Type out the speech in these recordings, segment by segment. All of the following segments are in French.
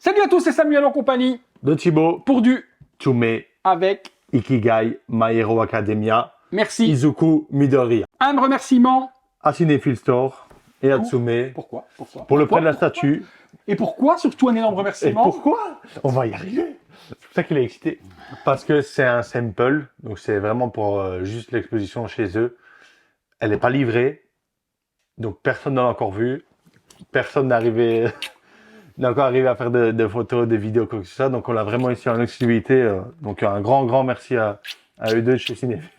Salut à tous, c'est Samuel en compagnie de Thibaut pour du Tsume avec. Ikigai My Hero Academia Merci. Izuku Midoriya Un remerciement. à Cinefield Store et à Tsume Pourquoi pour le prêt de la statue. Et pourquoi surtout un énorme Et remerciement? pourquoi? On va y arriver. C'est pour ça qu'il est excité. Parce que c'est un sample, donc c'est vraiment pour juste l'exposition chez eux. Elle n'est pas livrée, donc personne n'a encore vu. Personne n'a encore arrivé à faire de photos, de vidéos, quoi que ce soit. Donc on l'a vraiment ici en exclusivité. Donc un grand merci à eux deux chez Cinefield.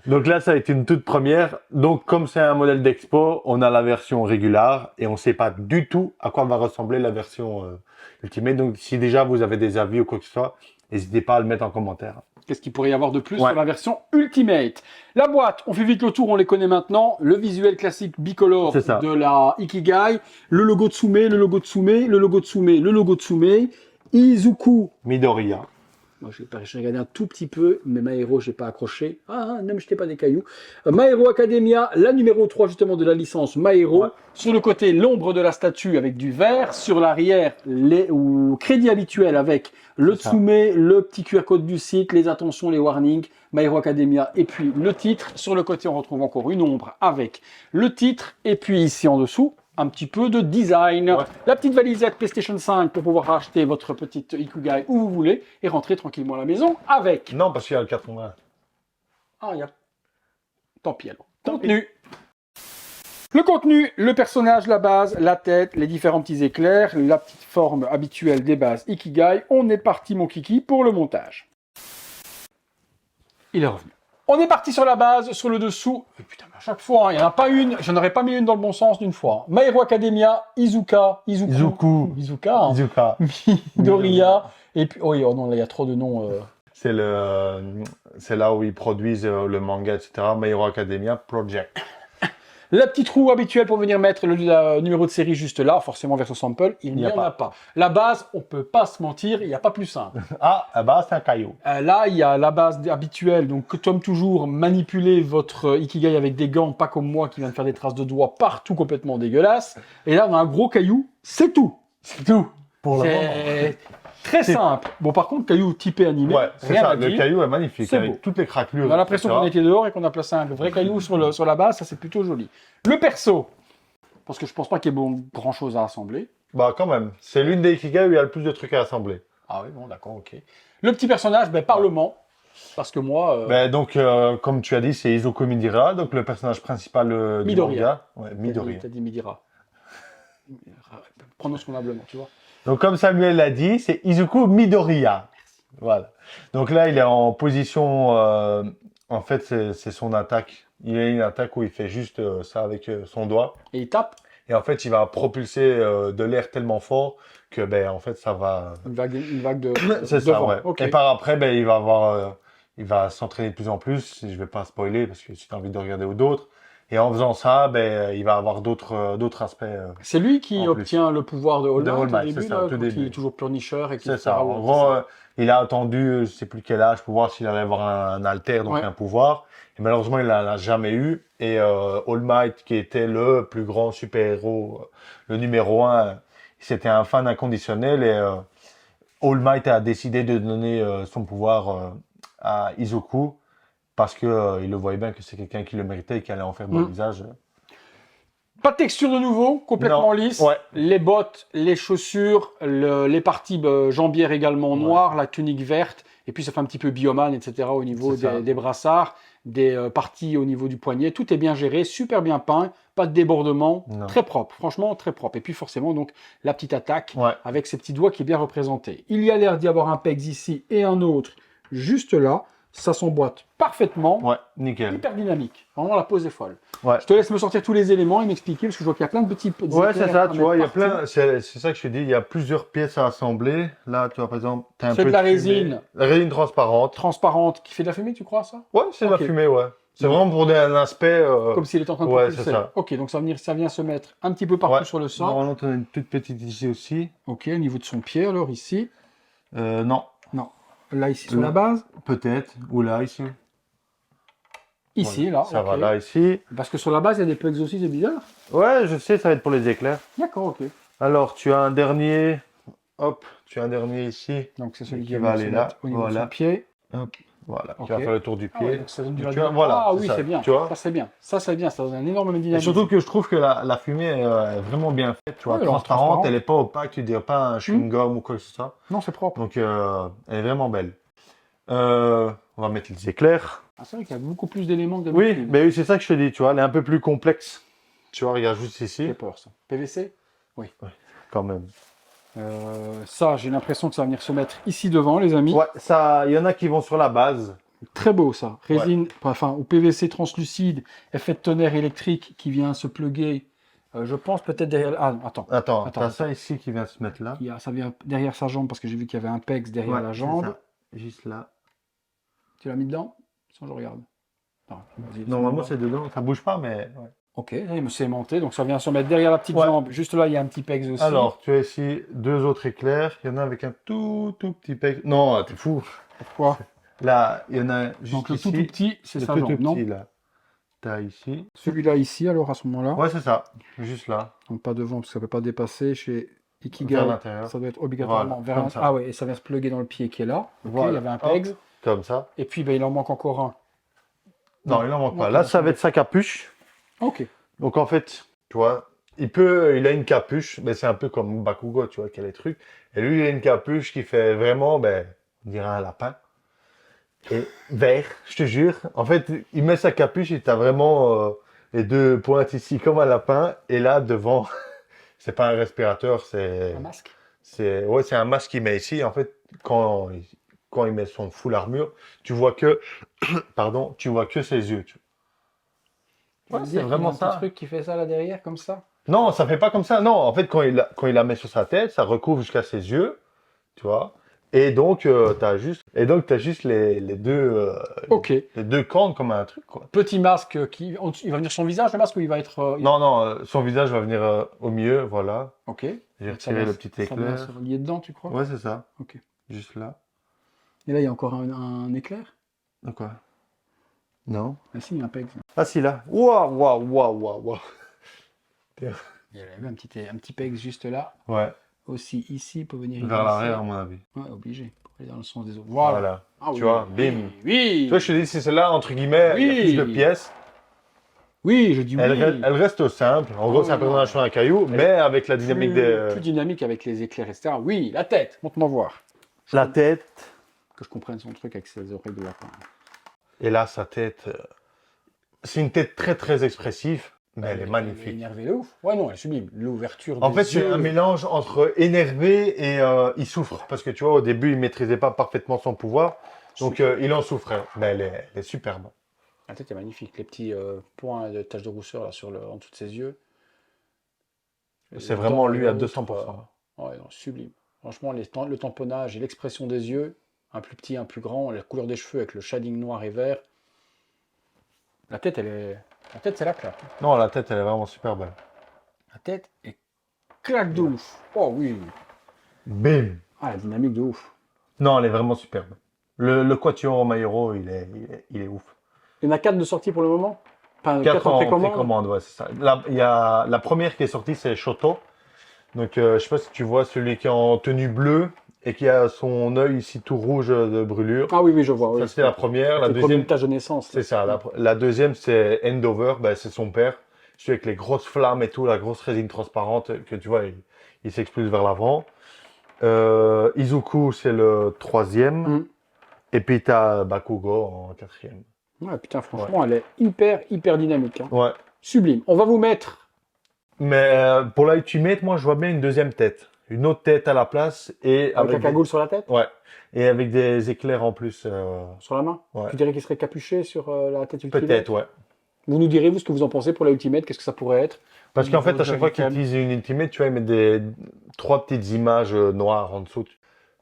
Donc là, ça a été une toute première. Donc, comme c'est un modèle d'expo, on a la version régulière et on ne sait pas du tout à quoi va ressembler la version Ultimate. Donc, si déjà vous avez des avis ou quoi que ce soit, n'hésitez pas à le mettre en commentaire. Qu'est-ce qu'il pourrait y avoir de plus sur la version Ultimate? La boîte, on fait vite le tour, on les connaît maintenant. Le visuel classique bicolore de la Ikigai, le logo Tsume, le logo Tsume, le logo Tsume, le logo Tsume, Izuku Midoriya. Moi, j'ai regardé un tout petit peu, mais My Hero, j'ai pas accroché. Ne me jetez pas des cailloux. My Hero Academia, la numéro 3 justement de la licence My Hero. Sur le côté, l'ombre de la statue avec du vert. Sur l'arrière, les crédits habituels avec le Tsume, le petit QR code du site, les attentions, les warnings, My Hero Academia. Et puis le titre. Sur le côté, on retrouve encore une ombre avec le titre. Et puis ici en dessous, un petit peu de design. La petite valisette PlayStation 5 pour pouvoir acheter votre petite Ikigai où vous voulez et rentrer tranquillement à la maison avec. Non, parce qu'il y a le carton là. Ah, il y a... Tant pis alors. Contenu. Le contenu, le personnage, la base, la tête, les différents petits éclairs, la petite forme habituelle des bases Ikigai. On est parti, mon kiki, pour le montage. Il est revenu. On est parti sur la base, sur le dessous. Et putain, à chaque fois, il n'y en a pas une. J'en aurais pas mis une dans le bon sens d'une fois. My Hero Academia, Izuku, Midoriya. Et puis, oh non, là, il y a trop de noms. C'est là où ils produisent le manga, etc. My Hero Academia Project. La petite roue habituelle pour venir mettre le numéro de série juste là, forcément version sample, il n'y en a pas. La base, on peut pas se mentir, il n'y a pas plus simple. Ah, la base, c'est un caillou. Là, il y a la base habituelle, donc comme toujours, manipulez votre Ikigai avec des gants, pas comme moi qui vient de faire des traces de doigts partout complètement dégueulasses. Et là, on a un gros caillou, c'est tout. C'est tout. Pour le moment. Très simple. Bon, par contre, caillou typé animé. Ouais, c'est ça. Le caillou est magnifique avec beau. toutes les craquelures. On a l'impression qu'on était dehors et qu'on a placé un vrai caillou sur la base. Ça, c'est plutôt joli. Le perso. Parce que je pense pas qu'il y ait grand chose à assembler. Bah, quand même. C'est l'une des Ikigai où il y a le plus de trucs à assembler. Ah oui, bon, d'accord, ok. Le petit personnage, Parlement. Parce que moi. Donc, comme tu as dit, c'est Izuku Midoriya, donc le personnage principal du manga. Ouais, Midoriya. T'as dit Midira. Prononce convenablement, tu vois. Donc, comme Samuel l'a dit, c'est Izuku Midoriya. Voilà. Donc là, il est en position... en fait, c'est son attaque. Il a une attaque où il fait juste ça avec son doigt. Et il tape. Et en fait, il va propulser de l'air tellement fort que, en fait, ça va... Une vague de... c'est ça, ouais. Okay. Et par après, il va s'entraîner de plus en plus. Je vais pas spoiler parce que si tu as envie de regarder ou d'autres. Et en faisant ça, il va avoir d'autres aspects. C'est lui qui obtient le pouvoir de All Might au début, ça, il est toujours Punisher. C'est ça. En gros, il a attendu, je sais plus quel âge, pour voir s'il allait avoir un alter, donc un pouvoir. Et malheureusement, il l'a jamais eu. Et All Might, qui était le plus grand super-héros, le numéro 1, c'était un fan inconditionnel. Et All Might a décidé de donner son pouvoir à Izuku. Parce qu'il le voyait bien que c'est quelqu'un qui le méritait et qui allait en faire bon usage. Pas de texture de nouveau, complètement lisse. Ouais. Les bottes, les chaussures, les parties jambières également noires, la tunique verte. Et puis ça fait un petit peu bioman, etc. au niveau des brassards, des parties au niveau du poignet. Tout est bien géré, super bien peint, pas de débordement, très propre, franchement très propre. Et puis forcément donc la petite attaque avec ses petits doigts qui est bien représenté. Il y a l'air d'y avoir un pegs ici et un autre juste là. Ça s'emboîte parfaitement. Ouais, nickel. Hyper dynamique. Vraiment, la pose est folle. Ouais. Je te laisse me sortir tous les éléments et m'expliquer parce que je vois qu'il y a plein de petits. Ouais, c'est ça, tu vois, il y a plein. C'est ça que je te dis, il y a plusieurs pièces à assembler. Là, tu vois, par exemple, tu as un peu de la résine. La résine transparente. Transparente, qui fait de la fumée, tu crois, ça? Ouais, c'est de la fumée, ouais. C'est vraiment pour un aspect. Comme s'il était en train de propulser. C'est ça. Ok, donc ça vient se mettre un petit peu partout sur le sol. Normalement, tu as une toute petite ici aussi. Ok, au niveau de son pied, alors, ici. Non. Non. Là, ici, sur la base? Peut-être. Ou là, ici. Ici, voilà. là. Ça va là, ici. Parce que sur la base, il y a des plugs aussi, c'est bizarre. Ouais, je sais, ça va être pour les éclairs. D'accord, ok. Alors, tu as un dernier. Hop, tu as un dernier ici. Donc c'est celui Qui qui va va aller se là, mettre au niveau de voilà. son pied. Hop, voilà. Ok. Tu vas faire le tour du Ah ouais, pied. donc ça donne du Tu vois, radiateur. voilà, Ah c'est oui, ça, c'est bien. tu vois. Ça c'est bien. Ça c'est bien. Ça donne un énorme Et dynamisme. surtout que je trouve que la fumée est vraiment bien faite, tu vois, Ouais, elle est transparente, elle n'est pas opaque, tu dirais pas un chewing-gum ou quoi que ce soit. Non, c'est propre. Donc, elle est vraiment belle. On va mettre les éclairs. Ah, c'est vrai qu'il y a beaucoup plus d'éléments que Oui, d'habitude. mais oui, c'est ça que je te dis, tu vois, elle est un peu plus complexe. Tu vois, regarde juste ici, J'ai peur ça. PVC. quand même. Ça, j'ai l'impression que ça va venir se mettre ici devant, les amis. Ouais, ça, il y en a qui vont sur la base. Très beau ça. Résine, enfin, ou PVC translucide, effet de tonnerre électrique qui vient se plugger. Je pense peut-être derrière. Ah, attends. Attends, Attends, t'as ça ici qui vient se mettre là. Ça vient derrière sa jambe parce que j'ai vu qu'il y avait un pex derrière la c'est jambe. ça. Juste là. Tu l'as mis dedans? Sans je regarde. Non, vas-y, Normalement, c'est c'est dedans. Ça bouge pas, mais. Ouais. Ok, il me s'est aimanté, donc ça vient se mettre derrière la petite Ouais. jambe. Juste là, il y a un petit pex aussi. Alors, tu as ici deux autres éclairs. Il y en a avec un tout petit pec. Non, t'es fou. Pourquoi? Là, il y en a juste Donc le ici. tout petit, c'est Le sa tout jambe, non? petit, là. T'as ici. Celui-là ici, alors à ce moment-là. Ouais, c'est ça. Juste là. Donc pas devant, parce que ça ne peut pas dépasser chez Ikigai. Vers l'intérieur. Ça doit être obligatoirement Voilà, vers comme ça. Ah ouais, et ça vient se plugger dans le pied qui est là. Ok, Voilà. il y avait un Hop. pegs. Comme ça. Et puis ben, il en manque encore un. Non, il en manque Non, pas. Là, ça va être sa capuche. Ok. Donc, en fait, tu vois, il a une capuche, mais c'est un peu comme Bakugo, tu vois, qui a les trucs. Et lui, il a une capuche qui fait vraiment, ben, on dirait un lapin. Et vert, je te jure. En fait, il met sa capuche et t'as vraiment les deux pointes ici comme un lapin. Et là, devant, c'est pas un respirateur, c'est... Un masque. C'est un masque qu'il met ici. En fait, quand il met son full armure, tu vois que, pardon, tu vois que ses yeux. Ouais, c'est vraiment ça. Un petit truc qui fait ça là derrière, comme ça. Non, ça fait pas comme ça. Non, en fait, quand il la met sur sa tête, ça recouvre jusqu'à ses yeux, tu vois. Et donc, t'as juste les deux, Ok. les deux cornes comme un truc, quoi. Petit masque il va venir son visage, le masque, ou il va être. Non, son visage va venir au milieu, voilà. Ok. J'ai Donc, ça retiré va- le petit Ça va éclair. se relier dedans, tu crois? Ouais, c'est ça. Ok. Juste là. Et là, il y a encore un éclair? Donc quoi? Non. Ah si, il y a un pegs. Ah si, là. Waouh. Il y avait un petit pegs juste là. Ouais, Aussi ici, pour venir vers ici. l'arrière, à mon avis. Ouais, obligé. Pour aller dans le sens des autres. Voilà. Ah, Tu oui. vois, bim. Oui. Tu vois, je te dis, si c'est là, entre guillemets, il y a Oui. plus de pièces. Oui, je dis oui. Elle reste simple. En gros, Oh, c'est un non. personnage sur un caillou, mais avec la dynamique Plus dynamique avec les éclairs, etc. Oui, la tête. Montre-moi voir. La tête. Que je comprenne son truc avec ses oreilles de lapin. Et là, sa tête. C'est une tête très, très expressive, mais elle est Elle est magnifique. énervée de ouf. Ouais, non, elle est sublime. L'ouverture En des fait, c'est yeux. un mélange entre énervé et il souffre. Parce que tu vois, au début, il maîtrisait pas parfaitement son pouvoir. Donc, il en souffrait. Mais elle est superbe. La tête est magnifique. Les petits points de taches de rousseur là, en dessous de ses yeux. C'est vraiment lui à l'autre, 200%. Ouais, non, sublime. Franchement, le tamponnage et l'expression des yeux, un plus petit, un plus grand, la couleur des cheveux avec le shading noir et vert. La tête, c'est la claque. Non, la tête, elle est vraiment super belle. La tête est claque de ouf. Oh oui. Bim. Ah, la dynamique de ouf. Non, elle est vraiment superbe. Le Quatuor Maero, il est ouf. Il y en a 4 de sortie pour le moment. Enfin, 4 4 en en précommande. précommande, ouais, c'est ça. Là, il y a la première qui est sortie, c'est Shoto. Donc, je sais pas si tu vois celui qui est en tenue bleue et qui a son œil ici tout rouge de brûlure. Ah oui, je vois. Ça, Oui. c'est la première. La C'est comme deuxième, une tache de naissance. c'est ça. La deuxième, c'est Endover. Ben, c'est son père. Celui avec les grosses flammes et tout, la grosse résine transparente que tu vois, il s'expulse vers l'avant. Izuku, c'est le troisième. Mm. Et puis, tu as Bakugo en quatrième. Ouais, putain, franchement, elle est hyper dynamique. Hein. Ouais. Sublime. On va vous mettre. Mais pour l'Ultimate, moi, je vois bien une deuxième tête. Une autre tête à la place. Et Avec la cagoule sur la tête, Ouais. Et avec des éclairs en plus. sur la main. Ouais. Tu dirais qu'il serait capuché sur la tête Ultimate. Peut-être, ouais. Vous nous direz, vous, ce que vous en pensez pour la Ultimate, qu'est-ce que ça pourrait être. Parce qu'en fait, à chaque fois qu'il Jerrycan. utilise une Ultimate, tu vois, il met trois petites images noires en dessous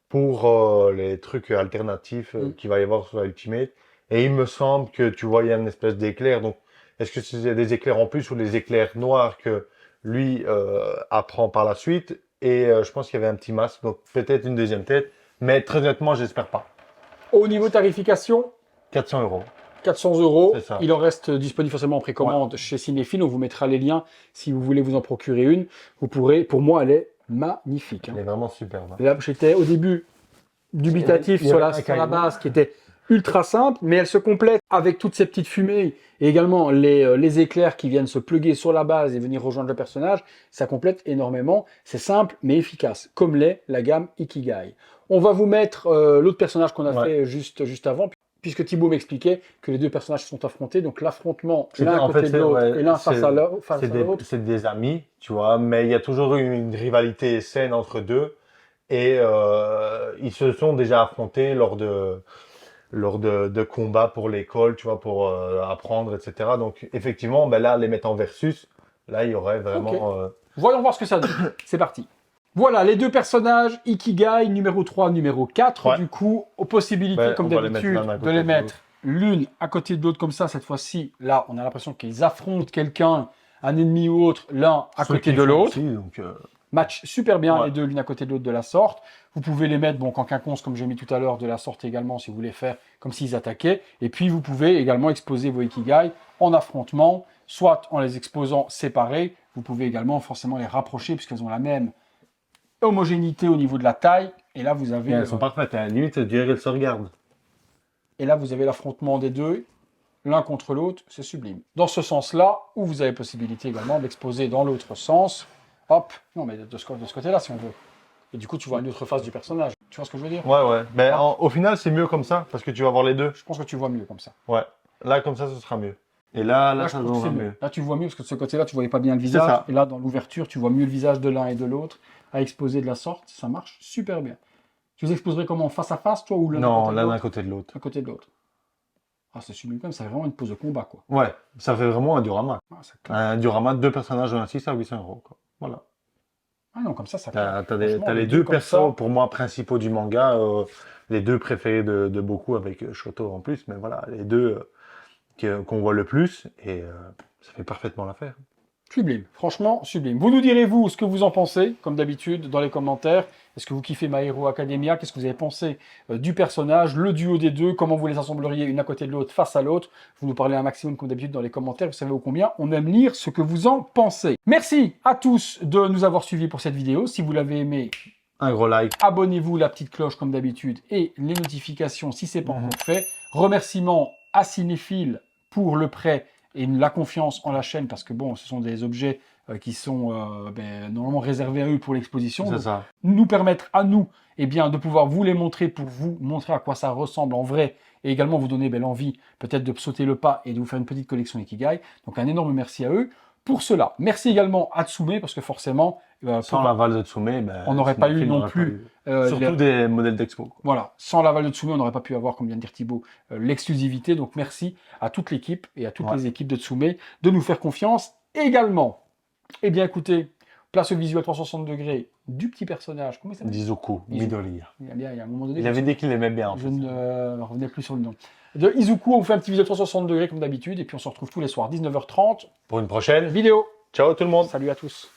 pour les trucs alternatifs qu'il va y avoir sur la Ultimate. Et il me semble que tu vois, il y a une espèce d'éclair. Donc, est-ce que c'est des éclairs en plus ou des éclairs noirs que lui apprend par la suite? Et je pense qu'il y avait un petit masque, donc peut-être une deuxième tête. Mais très honnêtement, j'espère pas. Au niveau tarification, 400 €. 400 €. C'est ça. Il en reste disponible forcément en précommande chez Cinéphile. On vous mettra les liens si vous voulez vous en procurer une. Vous pourrez. Pour moi, elle est magnifique. Hein. Elle est vraiment superbe. Là, j'étais au début dubitatif Il y sur avait un la caillou. base qui était ultra simple, mais elle se complète avec toutes ces petites fumées et également les éclairs qui viennent se pluguer sur la base et venir rejoindre le personnage. Ça complète énormément. C'est simple mais efficace, comme l'est la gamme Ikigai. On va vous mettre l'autre personnage qu'on a fait juste avant, puisque Thibaut m'expliquait que les deux personnages se sont affrontés. Donc l'affrontement l'un à côté de l'autre et l'un face à l'autre. C'est des amis, tu vois, mais il y a toujours eu une rivalité saine entre deux. Et ils se sont déjà affrontés lors de combats pour l'école, tu vois, pour apprendre, etc. Donc, effectivement, ben là, les mettre en versus, là, il y aurait vraiment... Voyons voir ce que ça donne. C'est parti. Voilà, les deux personnages, Ikigai, numéro 3, numéro 4. Du coup, aux possibilités, comme d'habitude, de les mettre l'une à côté de l'autre comme ça. Cette fois-ci, là, on a l'impression qu'ils affrontent quelqu'un, un ennemi ou autre, l'un à côté de l'autre. Match super bien les deux l'une à côté de l'autre de la sorte. Vous pouvez les mettre en quinconce comme j'ai mis tout à l'heure de la sorte également si vous voulez faire comme s'ils attaquaient. Et puis vous pouvez également exposer vos Ikigai en affrontement, soit en les exposant séparés. Vous pouvez également forcément les rapprocher puisqu'elles ont la même homogénéité au niveau de la taille. Et là vous avez... elles sont parfaites, hein. Limite, elles se regardent. Et là vous avez l'affrontement des deux, l'un contre l'autre, c'est sublime. Dans ce sens-là, où vous avez possibilité également d'exposer dans l'autre sens. Hop, non mais de ce côté-là si on veut. Et du coup tu vois une autre face du personnage. Tu vois ce que je veux dire? Ouais. Mais au final c'est mieux comme ça, parce que tu vas voir les deux. Je pense que tu vois mieux comme ça. Ouais, là comme ça ce sera mieux. Et là ça va mieux. Là tu vois mieux, parce que de ce côté-là tu voyais pas bien le visage. Et là dans l'ouverture tu vois mieux le visage de l'un et de l'autre. À exposer de la sorte, ça marche super bien. Tu les exposerais comment? Face à face toi ou l'un à côté de l'autre. À côté de l'autre. Ah c'est sublime quand même, c'est vraiment une pose de combat quoi. Ouais, ça fait vraiment un diorama. Un diorama de deux personnages de 26 à 800 €. Quoi. Voilà. Ah non, comme ça, T'as les deux persos, pour moi, principaux du manga, les deux préférés de beaucoup, avec Shoto en plus, mais voilà, les deux qu'on voit le plus, et ça fait parfaitement l'affaire. Sublime, franchement, sublime. Vous nous direz, vous, ce que vous en pensez, comme d'habitude, dans les commentaires. Est-ce que vous kiffez My Hero Academia? Qu'est-ce que vous avez pensé du personnage, le duo des deux? Comment vous les assembleriez une à côté de l'autre, face à l'autre? Vous nous parlez un maximum, comme d'habitude, dans les commentaires. Vous savez ô combien on aime lire ce que vous en pensez. Merci à tous de nous avoir suivis pour cette vidéo. Si vous l'avez aimé, un gros like. Abonnez-vous, la petite cloche, comme d'habitude, et les notifications, si ce n'est pas encore fait. Remerciements à Cinéphile pour le prêt et la confiance en la chaîne, parce que bon, ce sont des objets qui sont normalement réservés à eux pour l'exposition. C'est ça. Nous permettre à nous de pouvoir vous les montrer, pour vous montrer à quoi ça ressemble en vrai, et également vous donner l'envie peut-être de sauter le pas et de vous faire une petite collection Ikigai. Donc un énorme merci à eux pour cela. Merci également à Tsume, parce que forcément... sans l'aval de Tsume, on n'aurait pas eu non plus... surtout des modèles d'expo. Voilà, sans l'aval de Tsume, on n'aurait pas pu avoir, comme vient de dire Thibaut, l'exclusivité. Donc merci à toute l'équipe et à toutes les équipes de Tsume de nous faire confiance également. Eh bien écoutez, place au visuel 360 degrés du petit personnage. Comment il s'appelle? d'Izuku Midoriya. Il y a un moment donné... Il avait dit qu'il aimait bien. Je ne revenais plus sur le nom. De Izuku, on vous fait un petit visuel 360 degrés comme d'habitude. Et puis on se retrouve tous les soirs, 19h30. Pour une prochaine vidéo. Ciao tout le monde. Salut à tous.